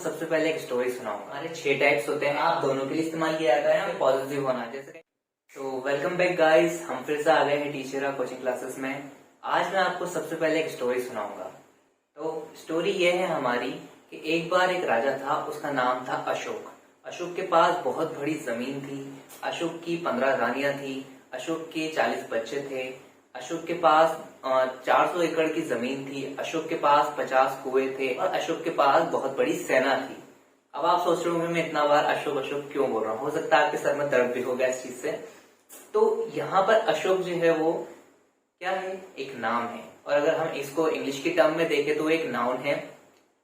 सबसे पहले एक स्टोरी सुनाऊंगा। हमारे 6 टाइप्स होते हैं, आप दोनों के लिए इस्तेमाल किया जाता है, पॉजिटिव होना जैसे। तो वेलकम बैक गाइस, हम फिर से आ गए हैं टीचर कोचिंग क्लासेस में। आज मैं आपको सबसे पहले एक स्टोरी सुनाऊंगा। तो स्टोरी ये है हमारी कि एक बार एक राजा था, उसका नाम था अशोक। अशोक के पास बहुत बड़ी जमीन थी। अशोक की 15 रानियां थी। अशोक के 40 बच्चे थे। अशोक के पास 400 एकड़ की जमीन थी। अशोक के पास 50 कुएं थे और अशोक के पास बहुत बड़ी सेना थी। अब आप सोच रहे होंगे मैं इतना बार अशोक अशोक क्यों बोल रहा हूँ। हो सकता है आपके सर में दर्द भी हो गया इस चीज से। तो यहाँ पर अशोक जो है वो क्या है, एक नाम है। और अगर हम इसको इंग्लिश की टर्म में देखें तो एक नाउन है,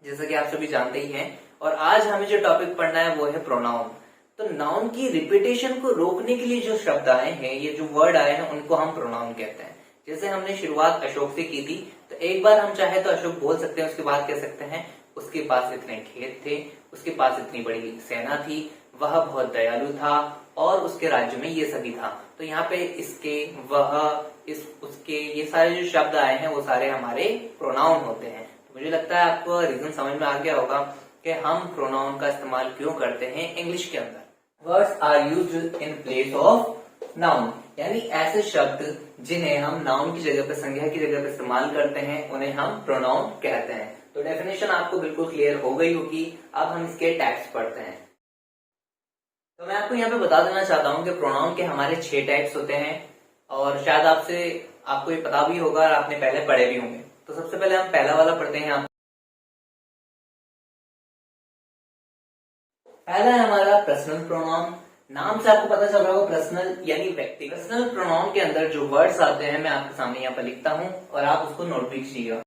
जैसा कि आप सभी जानते ही हैं। और आज हमें जो टॉपिक पढ़ना है वो है प्रोनाउन। तो नाउन की रिपीटेशन को रोकने के लिए जो शब्द आए हैं, ये जो वर्ड आए हैं, उनको हम प्रोनाउन कहते हैं। जैसे हमने शुरुआत अशोक से की थी, तो एक बार हम चाहे तो अशोक बोल सकते हैं, उसके बाद कह सकते हैं उसके पास इतने खेत थे, उसके पास इतनी बड़ी सेना थी, वह बहुत दयालु था और उसके राज्य में ये सभी था। तो यहाँ पे इसके, वह, इस, उसके, ये सारे जो शब्द आए हैं वो सारे हमारे प्रोनाउन होते हैं। तो मुझे लगता है आपको रीजन समझ में आ गया होगा कि हम प्रोनाउन का इस्तेमाल क्यों करते हैं इंग्लिश के अंदर। Words are used in place of noun, यानी ऐसे शब्द जिन्हें हम नाउन की जगह पे, संज्ञा की जगह पे इस्तेमाल करते हैं, उन्हें हम प्रोनाउन कहते हैं। तो डेफिनेशन आपको बिल्कुल क्लियर हो गई होगी। अब हम इसके टाइप्स पढ़ते हैं। तो मैं आपको यहाँ पे बता देना चाहता हूँ कि प्रोनाउन के हमारे 6 टाइप्स होते हैं और शायद आपको ये पता भी होगा और आपने पहले पढ़े भी होंगे। तो सबसे पहले हम पहला वाला पढ़ते हैं। पहला है हमारा पर्सनल प्रोनाउन। नाम से आपको पता चल रहा होगा, पर्सनल यानी व्यक्ति। पर्सनल प्रोनाउन के अंदर जो वर्ड्स आते हैं मैं आपके सामने यहाँ पर लिखता हूँ और आप उसको नोट भी कीजिएगा।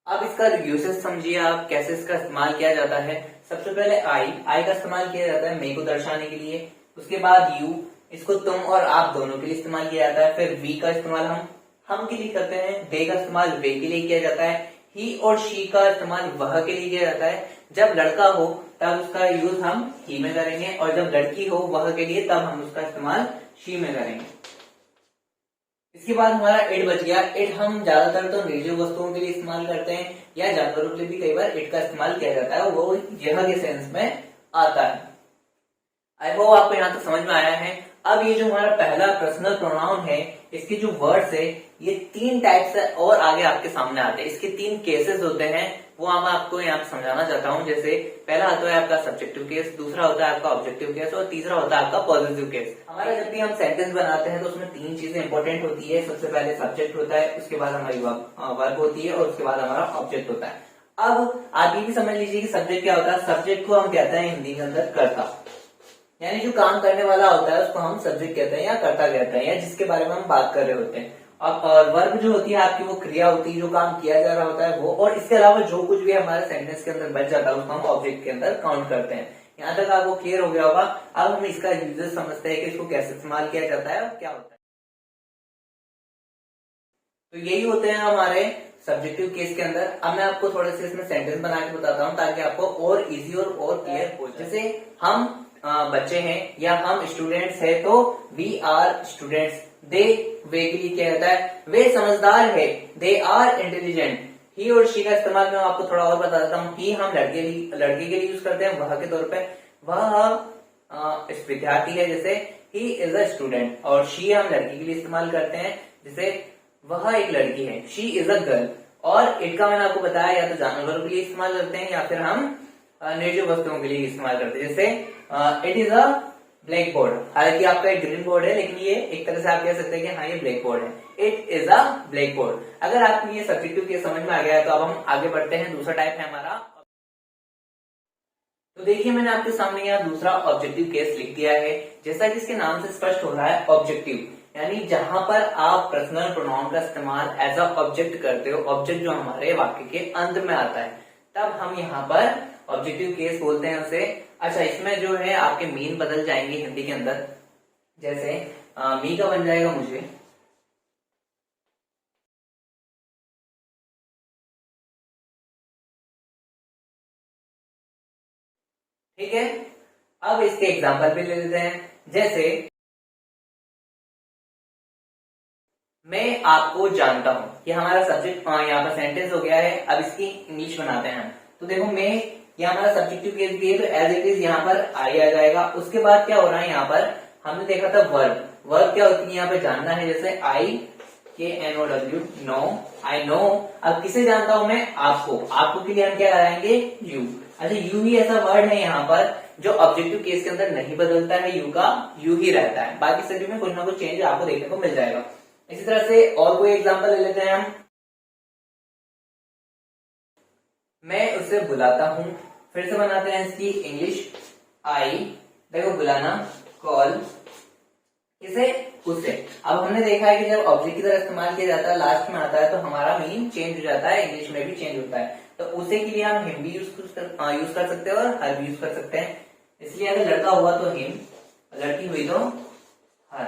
अब इसका यूसेज समझिए, आप कैसे इसका इस्तेमाल किया जाता है। सबसे पहले आई का इस्तेमाल किया जाता है मैं को दर्शाने के लिए। उसके बाद यू, इसको तुम और आप दोनों के लिए इस्तेमाल किया जाता है। फिर वी का इस्तेमाल हम के लिए करते हैं। दे का इस्तेमाल वे के लिए किया जाता है। ही और शी का इस्तेमाल वह के लिए किया जाता है। जब लड़का हो तब उसका यूज हम ही में करेंगे और जब लड़की हो वह के लिए तब हम उसका इस्तेमाल शी में करेंगे। इसके बाद हमारा इट बच गया। इट हम ज्यादातर तो निर्जीव वस्तुओं के लिए इस्तेमाल करते हैं या जानवरों के लिए भी कई बार इट का इस्तेमाल किया जाता है, वो यह के सेंस में आता है। आई होप आपको यहाँ तक समझ में आया है। अब ये जो हमारा पहला पर्सनल प्रोनाउन है, इसके जो वर्ड्स है ये 3 टाइप से और आगे आपके सामने आते हैं। इसके 3 केसेस होते हैं, वो मैं आपको यहाँ पे समझाना चाहता हूँ। जैसे पहला होता है आपका सब्जेक्टिव केस, दूसरा होता है आपका ऑब्जेक्टिव केस और तीसरा होता है आपका पॉजिटिव केस। हमारा जब भी हम सेंटेंस बनाते हैं तो उसमें 3 चीजें इंपॉर्टेंट होती है। सबसे पहले सब्जेक्ट होता है, उसके बाद हमारी वर्ब होती है और उसके बाद हमारा ऑब्जेक्ट होता है। अब आप ये भी समझ लीजिए कि सब्जेक्ट क्या होता है। सब्जेक्ट को हम कहते हैं हिंदी के अंदर कर्ता, यानी जो काम करने वाला होता है उसको हम सब्जेक्ट कहते हैं या कर्ता कहते हैं, या जिसके बारे में हम बात कर रहे होते हैं। और वर्ब जो होती है आपकी, वो क्रिया होती है, जो काम किया जा रहा होता है वो। और इसके अलावा जो कुछ भी हमारे सेंटेंस के अंदर बच जाता है उसको हम ऑब्जेक्ट के अंदर काउंट करते हैं। यहाँ तक आपको क्लियर हो गया होगा। अब हम इसका यूजेस समझते हैं कि इसको कैसे इस्तेमाल किया जाता है और क्या होता है। तो यही होते हैं हमारे सब्जेक्टिव केस के अंदर। अब मैं आपको थोड़े से इसमें सेंटेंस बना के बताता हूँ ताकि आपको और इजी और क्लियर हो जाए। जैसे हम बच्चे हैं या हम स्टूडेंट्स हैं, तो वी आर स्टूडेंट्स। दे, वे के लिए क्या होता है, वे समझदार है, दे आर इंटेलिजेंट। ही और शी का इस्तेमाल मैं आपको थोड़ा और बता देता हूँ। ही हम लड़के के लिए यूज करते हैं वह के तौर पे। वह इस विद्यार्थी है, जैसे ही इज अ स्टूडेंट। और शी हम लड़की के लिए इस्तेमाल करते हैं, जैसे वह एक लड़की है, शी इज अ गर्ल। और इट का मैंने आपको बताया, या तो जानवरों के लिए इस्तेमाल करते हैं या फिर हम निर्जीव वस्तुओं के लिए इस्तेमाल करते हैं। जैसे it is a black board. हालांकि आपका एक ग्रीन बोर्ड है, लेकिन ये एक तरह से आप कह सकते हैं कि हाँ ये ब्लैक बोर्ड है। It is a black board. अगर आपको ये सब्जेक्टिव केस समझ में आ गया है तो अब हम आगे बढ़ते हैं। दूसरा टाइप है हमारा। तो देखिए मैंने आपके सामने यहाँ दूसरा ऑब्जेक्टिव केस लिख दिया है। जैसा कि इसके नाम से स्पष्ट हो रहा है, ऑब्जेक्टिव यानी जहां पर आप पर्सनल प्रोनाउन का इस्तेमाल एज अ ऑब्जेक्ट करते हो, ऑब्जेक्ट जो हमारे वाक्य के अंत में आता है, तब हम यहाँ पर ऑब्जेक्टिव केस बोलते हैं उसे। अच्छा, इसमें जो है आपके मीन बदल जाएंगे हिंदी के अंदर। जैसे मी का बन जाएगा मुझे, ठीक है। अब इसके एग्जाम्पल भी ले लेते हैं। जैसे मैं आपको जानता हूँ, ये हमारा सब्जेक्ट यहाँ पर सेंटेंस हो गया है। अब इसकी इंग्लिश बनाते हैं हम। तो देखो मैं, ये हमारा सब्जेक्टिव केस भी है, तो एज इट इज यहाँ पर आई आ जाएगा। उसके बाद क्या हो रहा है, यहाँ पर हमने देखा था वर्ब। वर्ब क्या होती है यहाँ पे जानना है, जैसे IKNOW, नो, आई नो। अब किसे जानता हूं मैं, आपको। आपको के लिए हम क्या लगाएंगे, यू। अच्छा, यू ही ऐसा वर्ड है यहाँ पर जो ऑब्जेक्टिव केस के अंदर नहीं बदलता है, यू का यू ही रहता है। बाकी सभी में कुछ ना कुछ चेंज आपको देखने को मिल जाएगा। इसी तरह से और कोई एग्जांपल ले लेते हैं हम। मैं उसे बुलाता हूं, फिर से बनाते हैं इसकी इंग्लिश। आई, देखो बुलाना, कॉल, किसे, उसे। अब हमने देखा है कि जब ऑब्जेक्ट की तरह इस्तेमाल किया जाता है, लास्ट में आता है, तो हमारा मीनिंग चेंज हो जाता है, इंग्लिश में भी चेंज होता है। तो उसे के लिए हम हिम भी यूज कर सकते हैं और हर भी यूज कर सकते हैं। इसलिए अगर लड़का हुआ तो हिम, लड़की हुई तो हर।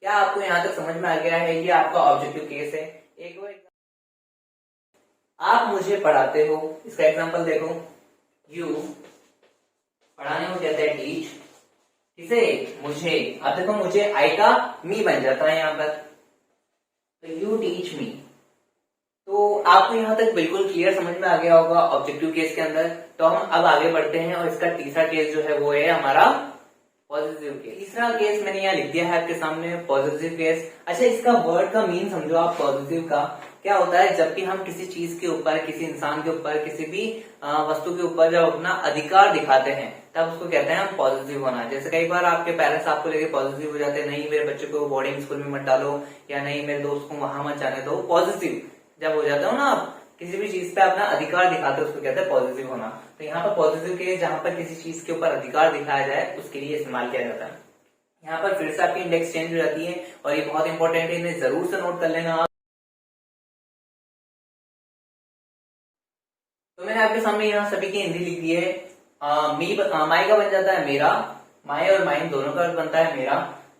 क्या आपको यहाँ तक समझ में आ गया है? ये आपका ऑब्जेक्टिव केस है। एक और आप मुझे पढ़ाते हो, इसका एग्जांपल देखो। यू, पढ़ाने को कहते हैं टीच, किसे, मुझे। अब देखो मुझे, आई का मी बन जाता है यहाँ पर, तो यू टीच मी। तो आपको यहाँ तक बिल्कुल क्लियर समझ में आ गया होगा ऑब्जेक्टिव केस के अंदर। तो हम अब आगे बढ़ते हैं और इसका तीसरा केस जो है वो है हमारा पॉजिटिव केस। तीसरा केस मैंने यहाँ लिख दिया है आपके सामने, पॉजिटिव केस। अच्छा, इसका वर्ड का मीन समझो आप। पॉजिटिव का क्या होता है, जबकि हम किसी चीज के ऊपर, किसी इंसान के ऊपर, किसी भी वस्तु के ऊपर जब अपना अधिकार दिखाते हैं, तब उसको कहते हैं हम पॉजिटिव होना। जैसे कई बार आपके पेरेंट्स आपको लेके पॉजिटिव हो जाते हैं, नहीं मेरे बच्चे को बोर्डिंग स्कूल में मत डालो, या नहीं मेरे दोस्त को वहां मत जाने दो। पॉजिटिव जब हो जाते हो ना आप किसी भी चीज पे अपना अधिकार दिखाते हो, उसको कहते हैं पॉजिटिव होना। तो यहाँ पर पॉजिटिव के जहां पर किसी चीज के ऊपर अधिकार दिखाया जाए, उसके लिए इस्तेमाल किया जाता है। यहाँ पर फिर से आपकी इंडेक्स चेंज हो जाती है और ये बहुत इंपॉर्टेंट है, इन्हें जरूर से नोट कर लेना आप। तो मैंने आपके सामने यहाँ सभी की हिंदी लिख दी है। माई का बन जाता है मेरा, माई और माइन दोनों का अर्थ बनता है मेरा।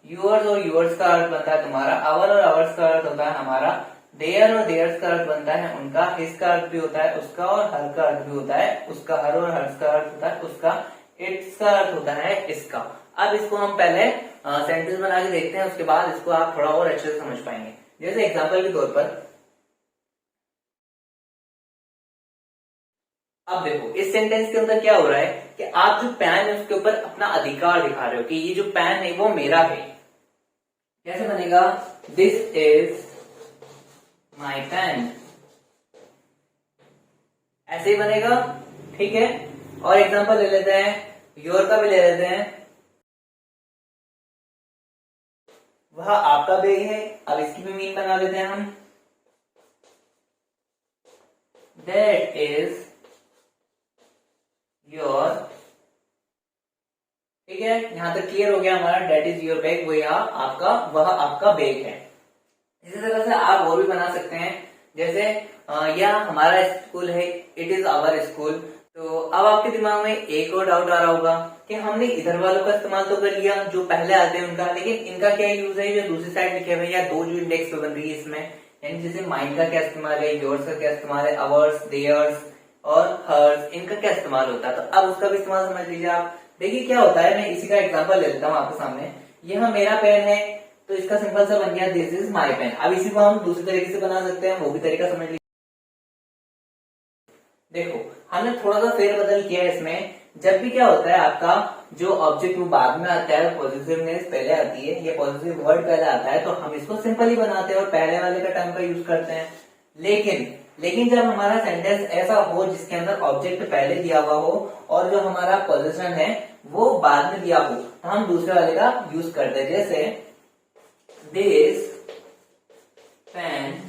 यूअर्स और यूअर्स का अर्थ बनता है तुम्हारा। आवर और आवर्स का अर्थ होता है हमारा। देयर और देयर्स का अर्थ बनता है उनका। हिज का अर्थ भी होता है उसका, और हर का अर्थ भी होता है उसका। हर और हर्ष का अर्थ होता है उसका। इट्स का अर्थ होता है इसका। अब इसको हम पहले सेंटेंस बना के देखते हैं, उसके बाद इसको आप थोड़ा और अच्छे से समझ पाएंगे। जैसे एग्जाम्पल के तौर पर, अब देखो इस सेंटेंस के अंदर क्या हो रहा है कि आप जो पेन है उसके ऊपर अपना अधिकार दिखा रहे हो कि ये जो पेन है वो मेरा है। कैसे बनेगा, दिस इज माई पेन, ऐसे ही बनेगा। ठीक है, और एग्जांपल ले लेते हैं, योर का भी ले लेते हैं। वह आपका बैग है। अब इसकी भी मीन बना लेते हैं हम, दैट इज योर। ठीक है, यहां तक क्लियर हो गया हमारा। डेट इज योर बैग, वह आपका बैग है। इसी तरह से आप और भी बना सकते हैं, जैसे यह हमारा स्कूल है, इट इज आवर स्कूल। तो अब आपके दिमाग में एक और डाउट आ रहा होगा कि हमने इधर वालों का इस्तेमाल तो कर लिया जो पहले आते हैं उनका, लेकिन इनका क्या यूज है जो दूसरी साइड लिखे हुए, या दो जो इंडेक्स पे बन रही है इसमें, यानी जैसे माइंड का क्या इस्तेमाल है, योर्स का क्या इस्तेमाल है, अवर्स, देयर्स और हर्स, इनका क्या इस्तेमाल होता है। तो अब उसका भी इस्तेमाल समझ लीजिए आप। देखिए क्या होता है, मैं इसी का एग्जाम्पल ले लेता हूँ आपके सामने। यह मेरा पेन है, तो इसका सिंपल सा बन गया दिस इज माई पेन। अब इसी को हम दूसरे तरीके से बना सकते हैं, वो भी तरीका समझ लीजिए। देखो हमने थोड़ा सा फेरबदल किया है इसमें। जब भी क्या होता है आपका जो ऑब्जेक्ट वो बाद में आता है, पॉजिटिवनेस पहले आती है, ये पॉजिटिव वर्ड पहले आता है, तो हम इसको सिंपली बनाते हैं और पहले वाले का टर्म का यूज करते हैं। लेकिन जब हमारा सेंटेंस ऐसा हो जिसके अंदर ऑब्जेक्ट पहले दिया हुआ हो और जो हमारा पोजीशन है वो बाद में दिया हो, तो हम दूसरे वाले का यूज करते हैं। जैसे दिस पेन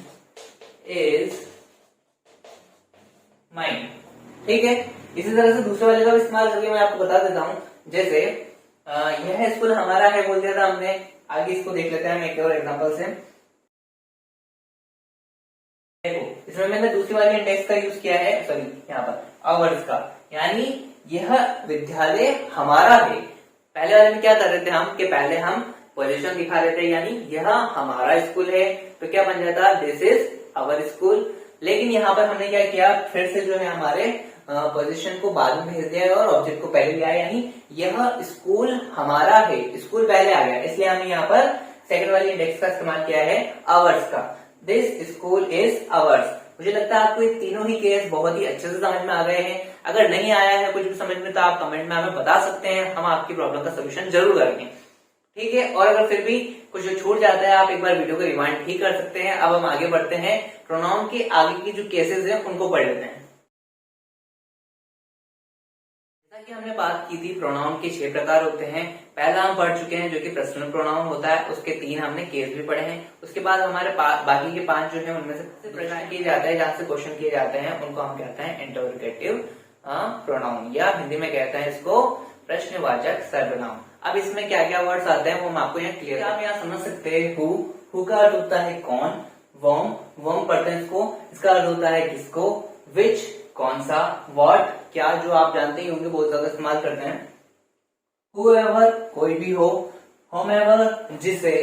इज माइन। ठीक है, इसी तरह से दूसरे वाले का भी इस्तेमाल करके मैं आपको बता देता हूं। जैसे यह स्कूल हमारा है बोल दिया था हमने, आगे इसको देख लेते हैं हम एक और एग्जांपल से। देखो इसमें मैंने दूसरी वाली इंडेक्स का यूज किया है, सॉरी यहाँ पर आवर्स का, यानी यह विद्यालय हमारा है। पहले वाले में क्या कर रहे थे हम कि पहले हम पोजीशन दिखा रहे थे, यानी यह हमारा स्कूल है, तो क्या बन जाता दिस इज आवर स्कूल। लेकिन यहाँ पर हमने क्या किया, फिर से जो है हमारे पोजीशन को बाद में भेज दिया और ऑब्जेक्ट को पहले लिया, यानी यह स्कूल हमारा है, स्कूल पहले आ गया, इसलिए हमने यहाँ पर सेकंड वाली इंडेक्स का इस्तेमाल किया है आवर्स का। This school is ours. मुझे लगता है आपको ये तीनों ही केस बहुत ही अच्छे से समझ में आ गए हैं। अगर नहीं आया है कुछ भी समझ में तो आप कमेंट में हमें बता सकते हैं, हम आपकी प्रॉब्लम का सोल्यूशन जरूर करेंगे, ठीक है। और अगर फिर भी कुछ छूट जाता है आप एक बार वीडियो को रिवाइंड ठीक कर सकते हैं। अब हम आगे बढ़ते हैं, प्रोनाउन के आगे की जो केसेस हैं उनको पढ़ लेते हैं। जैसा कि हमने बात की थी, प्रोनाउन के 6 प्रकार होते हैं। पहला हम पढ़ चुके हैं जो कि पर्सनल प्रोनाउन होता है, उसके 3 हमने केस भी पढ़े हैं। उसके बाद हमारे बाकी के 5 जो है उनमें से प्रश्न किए जाते हैं, जहां से क्वेश्चन किए जाते हैं, उनको हम कहते हैं इंटरोगेटिव प्रोनाउन, या हिंदी में कहते हैं इसको प्रश्नवाचक सर्वनाम। अब इसमें क्या क्या वर्ड्स आते हैं वो हम आपको यहाँ क्लियर, आप यहाँ समझ सकते हैं। हु का अर्थ होता है कौन, वॉम पढ़ते हैं इसको, इसका अर्थ होता है किसको, विच कौन सा, व्हाट क्या, जो आप जानते ही होंगे बहुत ज्यादा इस्तेमाल करते हैं। हुएवर कोई भी हो, होमेवर जिसे,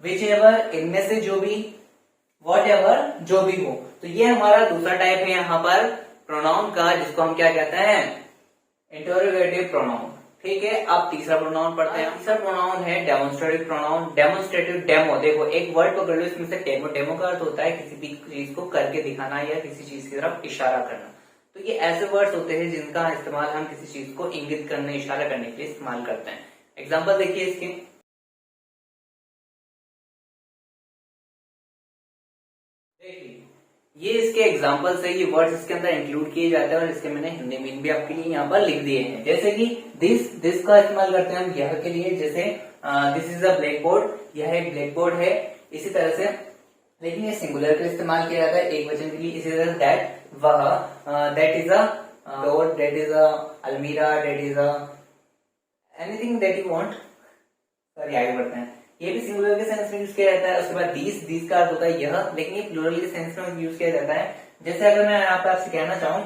विच एवर इनमें से जो भी, वॉट एवर जो भी हो। तो ये हमारा दूसरा टाइप है यहाँ पर प्रोनाउन का, जिसको हम क्या कहते हैं, इंटरोगेटिव प्रोनाउन, ठीक है। अब तीसरा प्रोनाउन पढ़ते हैं। तीसरा प्रोनाउन है डेमोन्स्ट्रेटिव प्रोनाउन। डेमोन्स्ट्रेटिव, डेमो, देखो एक वर्ड पकड़ लो इसमें से, डेमो। डेमो का अर्थ होता है किसी भी चीज को करके दिखाना या किसी चीज की तरफ इशारा करना। तो ये ऐसे वर्ड्स होते हैं जिनका इस्तेमाल हम किसी चीज को इंगित करने, इशारा करने के लिए इस्तेमाल करते हैं। एग्जाम्पल देखिए इसके, देखिए ये इसके एग्जाम्पल्स है, ये वर्ड्स इसके अंदर इंक्लूड किए जाते हैं और इसके मैंने हिंदी मीन भी आपके लिए यहाँ पर लिख दिए हैं। जैसे कि दिस का इस्तेमाल करते हैं हम यह के लिए, जैसे this is a black board, यह एक ब्लैक बोर्ड है। इसी तरह से, लेकिन ये सिंगुलर का इस्तेमाल किया जाता है एक वचन के लिए। इसी तरह दैट, वह, that is a door, that is a almirah, that is a anything that you want. Sorry आगे बढ़ते हैं। ये भी सिंगुलर के सेंस में यूज किया जाता है। उसके बाद दीस का अर्थ होता है यह, लेकिन ये प्लूरल के सेंस में यूज किया जाता है। जैसे अगर मैं यहाँ पे आपसे कहना चाहूँ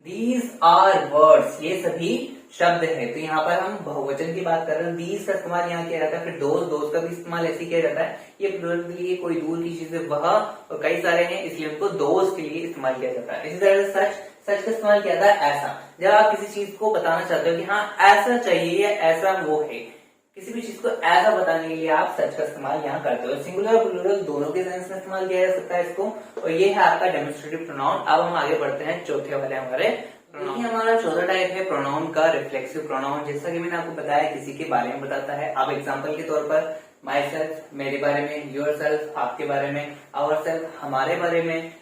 दीज आर वर्ड्स, ये सभी शब्द है, तो यहाँ पर हम बहुवचन की बात कर रहे हैं। दीज का इस्तेमाल यहाँ किया जाता है। फिर दोज का भी इस्तेमाल ऐसे किया जाता है। ये प्लूरल के लिए कोई दूर की चीज है, वह और कई सारे हैं, इसलिए उनको दोज के लिए इस्तेमाल किया जाता है। इसी तरह से सच का इस्तेमाल किया जाता है ऐसा, जब आप किसी चीज को बताना चाहते हो कि हाँ ऐसा चाहिए या ऐसा वो है, किसी भी चीज को ऐसा बताने के लिए आप सच का इस्तेमाल यहाँ करते हो। सिंगुलर और प्लूरल दोनों के सेंस में इस्तेमाल किया जा सकता है इसको, और ये है आपका डेमोन्स्ट्रेटिव प्रोनाउन। अब हम आगे बढ़ते हैं चौथे वाले हमारे प्रोनाउन। हमारा चौथा टाइप है प्रोनाउन का रिफ्लेक्सिव प्रोनाउन। जैसा कि मैंने आपको बताया किसी के बारे में बताता है। अब एग्जाम्पल के तौर पर माई सेल्फ, मेरे बारे में, योर सेल्फ, आपके बारे में, आवर सेल्फ, हमारे बारे में,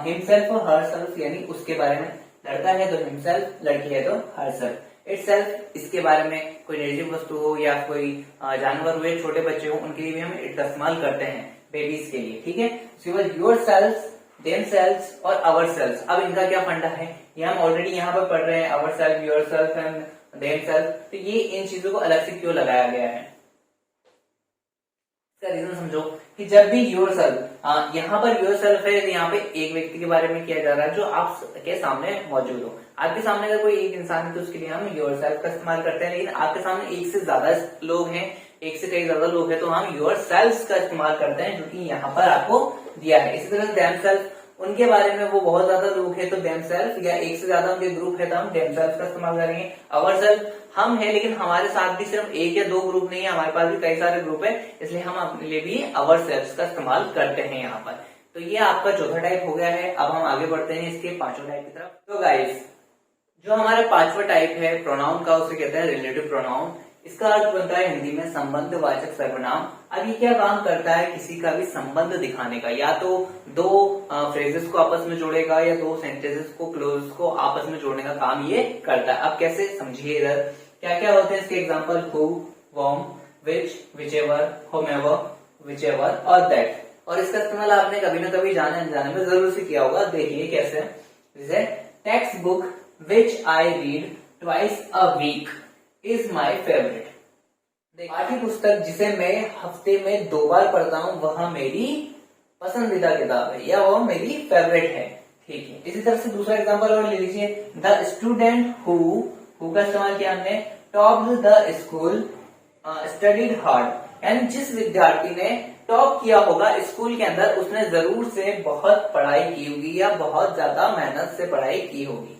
हिमसेल्फ और हर सेल्फ यानी उसके बारे में। लड़का है तो हिमसेल्फ, लड़की है तो हर सेल्फ। इटसेल्फ, इसके बारे में, कोई निर्जीव वस्तु हो या कोई जानवर हुए, छोटे बच्चे हो, उनके लिए भी हम इट का इस्तेमाल करते हैं, बेबीज के लिए, ठीक है। उसके बाद योर सेल्फ, देम सेल्फ और अवर सेल्फ। अब इनका क्या फंडा है, ये हम ऑलरेडी यहाँ पर पढ़ रहे हैं, our self, your self and them self. तो ये इन चीजों को अलग से क्यों लगाया गया है, इसका रीजन समझो कि जब भी योर सेल्फ, यहाँ पर योर सेल्फ है, यहाँ पे एक व्यक्ति के बारे में किया जा रहा है जो आपके सामने मौजूद हो। आपके सामने अगर कोई एक इंसान है तो उसके लिए हम योर सेल्फ का इस्तेमाल करते हैं। लेकिन आपके सामने एक से ज्यादा लोग हैं, एक से कई ज्यादा लोग हैं, तो हम योर सेल्फ का इस्तेमाल करते हैं, जो कि यहाँ पर आपको दिया है। इसी तरह देम सेल्फ, उनके बारे में, वो बहुत ज्यादा लोग हैं तो देम सेल्फ, या एक से ज्यादा उनके ग्रुप है तो हम देम सेल्फ का इस्तेमाल करेंगे। अवर सेल्फ, हम है लेकिन हमारे साथ भी सिर्फ एक या दो ग्रुप नहीं है, हमारे पास भी कई सारे ग्रुप है, इसलिए हम अपने लिए भी अवर सेल्फ का इस्तेमाल करते हैं यहाँ पर। तो ये आपका चौथा टाइप हो गया है। अब हम आगे बढ़ते हैं इसके पांचवें टाइप की तरफ। तो गाइस, जो हमारा पांचवा टाइप है प्रोनाउन का, उसे कहते हैं रिलेटिव प्रोनाउन। इसका अर्थ बनता है हिंदी में संबंधवाचक सर्वनाम। अब ये क्या काम करता है, किसी का भी संबंध दिखाने का, या तो दो फ्रेजेस को आपस में जोड़ेगा या दो सेंटेंसेस को, क्लोज को आपस में जोड़ने का काम ये करता है। अब कैसे, समझिए इधर क्या क्या होते हैं इसके example, who, whom, which, whichever, whomever, whichever और दैट। और इसका इस्तेमाल आपने कभी ना कभी जाने अनजाने में जरूर से किया होगा। देखिए कैसे, जैसे text book which I read twice a week is my favourite. पाठ्य पुस्तक जिसे मैं हफ्ते में 2 बार पढ़ता हूँ वह मेरी पसंदीदा किताब है, या वह मेरी फेवरेट है, ठीक है। इसी तरह से दूसरा एग्जांपल और ले लीजिए, द स्टूडेंट हु का इस्तेमाल किया हमने, topped the school, studied hard. यानी जिस विद्यार्थी ने टॉप किया होगा स्कूल के अंदर, उसने जरूर से बहुत पढ़ाई की होगी या बहुत ज्यादा मेहनत से पढ़ाई की होगी।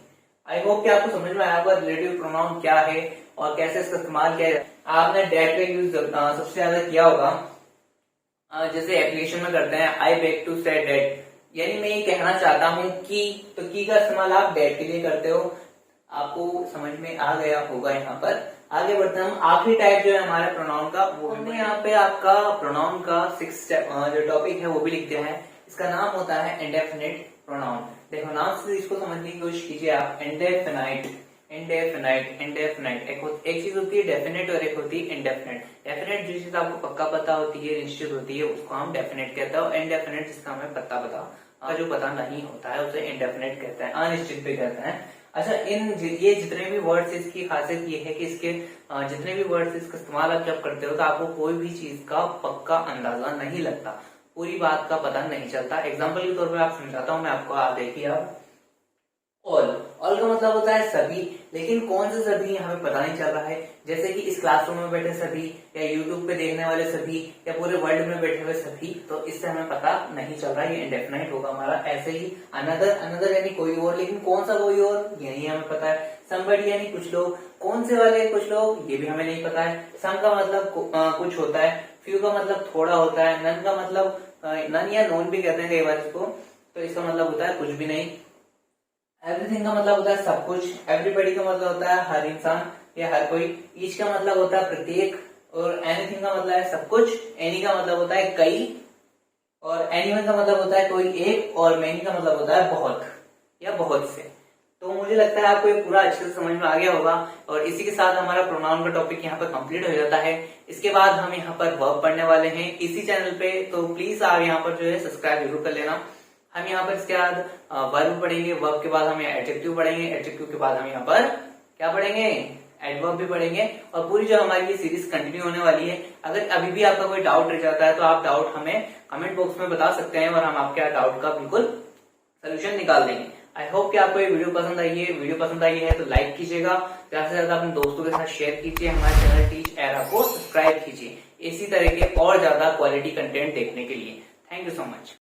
आई होप कि आपको समझ में आया होगा रिलेटिव प्रोनाउन क्या है और कैसे इसका इस्तेमाल किया जाए। आपने डेट का यूज सबसे ज्यादा किया होगा। जैसे एप्लीकेशन में करते हैं आई बेग टू से डेट, यानी मैं ये कहना चाहता हूँ कि, तो की का इस्तेमाल आप डेट के लिए करते हो। आपको समझ में आ गया होगा। यहाँ पर आगे बढ़ते हैं हम। आखिरी टाइप जो है हमारे प्रोनाउन का, वो हमने यहाँ पे आपका प्रोनाउन का 6 जो टॉपिक है वो भी लिख दिया है। इसका नाम होता है इंडेफिनिट प्रोनाउन। देखो नाम से इसको समझने की कोशिश कीजिए आप। Indefinite, indefinite, indefinite. एक चीज होती है डेफिनेट और एक होती है इंडेफिनेट। डेफिनेट जो चीज आपको पक्का पता होती है, निश्चित होती है, उसको हम डेफिनेट कहते हैं। और इंडेफिनेट जिसका हमें पता जो पता नहीं होता है उसे इंडेफिनेट कहते हैं, अनिश्चित भी कहते हैं। अच्छा, ये जितने भी वर्ड्स, इसकी खासियत ये है कि इसके जितने भी वर्ड्स इसका इस्तेमाल आप जब करते हो तो आपको कोई भी चीज का पक्का अंदाजा नहीं लगता, पूरी बात का पता नहीं चलता। एग्जाम्पल के तौर पर आप समझाता हूँ मैं आपको। आप देखिए आप, ऑल, ऑल का मतलब होता है सभी, लेकिन कौन से सभी हमें पता नहीं चल रहा है। जैसे कि इस क्लासरूम में बैठे सभी, या यूट्यूब पे देखने वाले सभी, या पूरे वर्ल्ड में बैठे हुए सभी, तो इससे हमें पता नहीं चल रहा है, ये इंडेफिनाइट होगा हमारा। ऐसे ही अनदर, अनदर यानी कोई और, लेकिन कौन सा कोई और यही हमें पता है। समबडी यानी कुछ लोग, कौन से वाले कुछ लोग ये भी हमें नहीं पता है। सम का मतलब कुछ होता है, फ्यू का मतलब थोड़ा होता है, नन का मतलब नन या नोन भी कहते हैं कई बार इसको, तो इसका मतलब होता है कुछ भी नहीं। एवरीथिंग का मतलब होता है सब कुछ। एवरीबडी का मतलब होता है हर इंसान या हर कोई। ईच का मतलब होता है प्रत्येक। और एनीथिंग का मतलब है सब कुछ। एनी का मतलब होता है कई। और एनीवन का मतलब होता है कोई एक। और मैनी का मतलब होता है बहुत या बहुत से। तो मुझे लगता है आपको ये पूरा अच्छे से समझ में आ गया होगा। और इसी के साथ हमारा प्रोनाउन का टॉपिक यहाँ पर कंप्लीट हो जाता है। इसके बाद हम यहाँ पर वर्ब पढ़ने वाले हैं इसी चैनल पे, तो प्लीज आप यहाँ पर जो है सब्सक्राइब जरूर कर लेना। हम यहाँ पर इसके बाद वर्ब पढ़ेंगे, वर्ब के बाद हम एडजेक्टिव पढ़ेंगे, एडजेक्टिव के बाद हम यहाँ पर क्या पढ़ेंगे, एडवर्ब भी पढ़ेंगे। और पूरी जो हमारी ये सीरीज कंटिन्यू होने वाली है। अगर अभी भी आपका कोई डाउट रह जाता है तो आप डाउट हमें कमेंट बॉक्स में बता सकते हैं और हम आपके डाउट का बिल्कुल सोल्यूशन निकाल देंगे। आई होप कि आपको ये वीडियो पसंद आई है। वीडियो पसंद आई है तो लाइक कीजिएगा, ज्यादा से ज्यादा अपने दोस्तों के साथ शेयर कीजिए। हमारे चैनल टीच एरा को सब्सक्राइब कीजिए इसी तरह के और ज्यादा क्वालिटी कंटेंट देखने के लिए। Thank you so much.